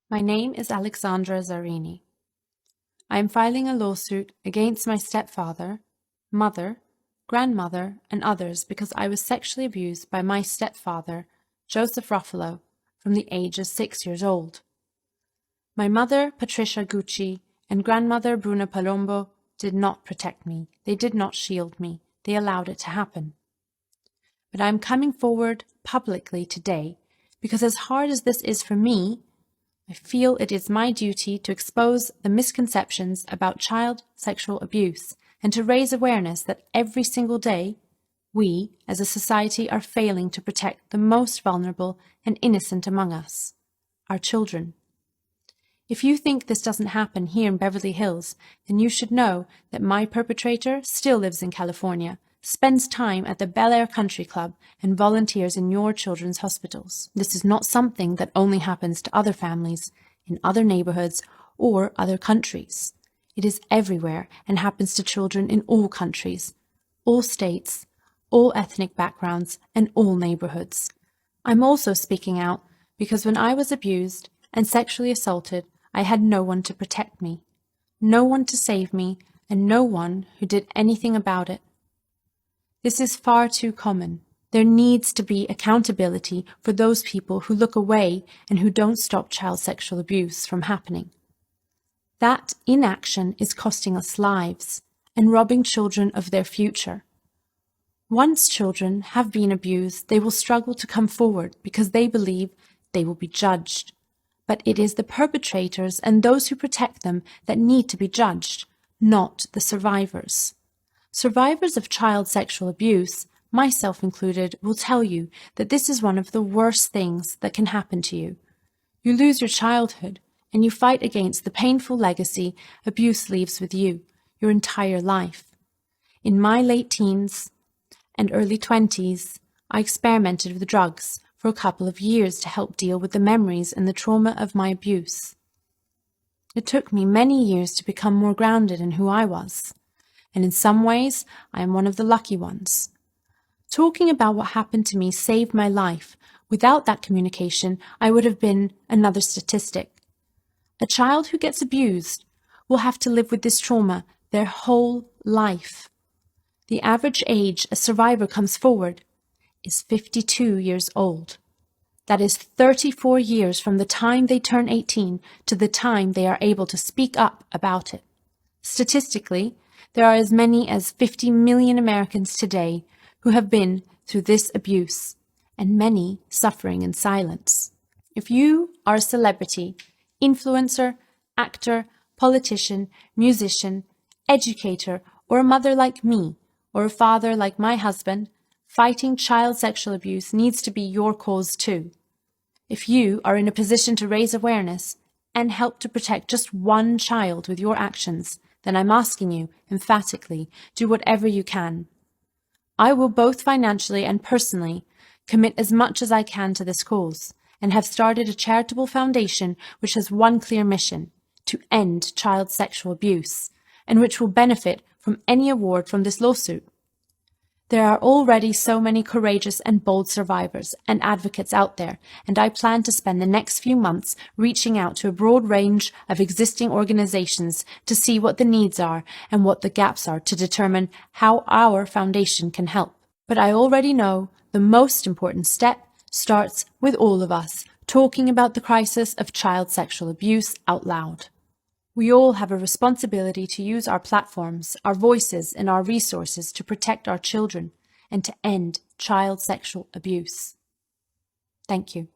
My name is Alexandra Zarini. I am filing a lawsuit against my stepfather, mother, grandmother, and others because I was sexually abused by my stepfather, Joseph Ruffalo, from the age of 6 years old. My mother, Patricia Gucci, and grandmother, Bruna Palombo, did not protect me. They did not shield me. They allowed it to happen. But I am coming forward publicly today because as hard as this is for me, I feel it is my duty to expose the misconceptions about child sexual abuse and to raise awareness that every single day, we, as a society, are failing to protect the most vulnerable and innocent among us, our children. If you think this doesn't happen here in Beverly Hills, then you should know that my perpetrator still lives in California, spends time at the Bel Air Country Club, and volunteers in your children's hospitals. This is not something that only happens to other families, in other neighborhoods, or other countries. It is everywhere and happens to children in all countries, all states, all ethnic backgrounds, and all neighborhoods. I'm also speaking out because when I was abused and sexually assaulted, I had no one to protect me, no one to save me, and no one who did anything about it. This is far too common. There needs to be accountability for those people who look away and who don't stop child sexual abuse from happening. That inaction is costing us lives and robbing children of their future. Once children have been abused, they will struggle to come forward because they believe they will be judged. But it is the perpetrators and those who protect them that need to be judged, not the survivors. Survivors of child sexual abuse, myself included, will tell you that this is one of the worst things that can happen to you. You lose your childhood, and you fight against the painful legacy abuse leaves with you your entire life. In my late teens and early 20s, I experimented with drugs for a couple of years to help deal with the memories and the trauma of my abuse. It took me many years to become more grounded in who I was. And in some ways, I am one of the lucky ones. Talking about what happened to me saved my life. Without that communication, I would have been another statistic. A child who gets abused will have to live with this trauma their whole life. The average age a survivor comes forward is 52 years old. That is 34 years from the time they turn 18 to the time they are able to speak up about it. Statistically, there are as many as 50 million Americans today who have been through this abuse, and many suffering in silence. If you are a celebrity, influencer, actor, politician, musician, educator, or a mother like me, or a father like my husband, fighting child sexual abuse needs to be your cause too. If you are in a position to raise awareness and help to protect just one child with your actions, then I'm asking you, emphatically, do whatever you can. I will both financially and personally commit as much as I can to this cause, and have started a charitable foundation which has one clear mission: to end child sexual abuse, and which will benefit from any award from this lawsuit. There are already so many courageous and bold survivors and advocates out there, and I plan to spend the next few months reaching out to a broad range of existing organizations to see what the needs are and what the gaps are to determine how our foundation can help. But I already know the most important step starts with all of us talking about the crisis of child sexual abuse out loud. We all have a responsibility to use our platforms, our voices, and our resources to protect our children and to end child sexual abuse. Thank you.